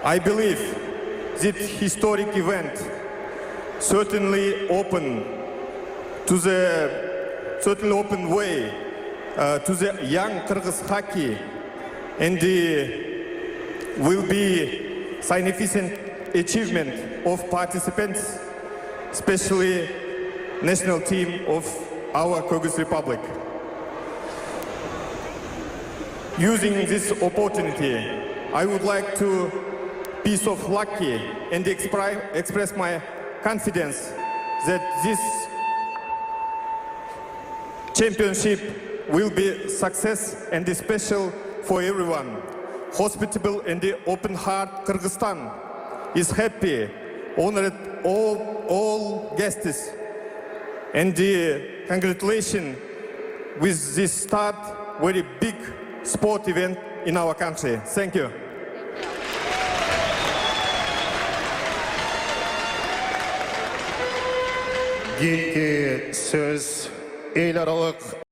I believe this historic event certainly open way to the young Kyrgyz hockey, and will be significant achievement of participants, especially national team of our Kyrgyz Republic. Using this opportunity, I would like to piece of lucky and express my confidence that this championship will be success and special for everyone. Hospitable and the open heart Kyrgyzstan is happy, honored all guests, and congratulations with this start very big sport event in our country. Thank you. Кейінгі сөз ел аралық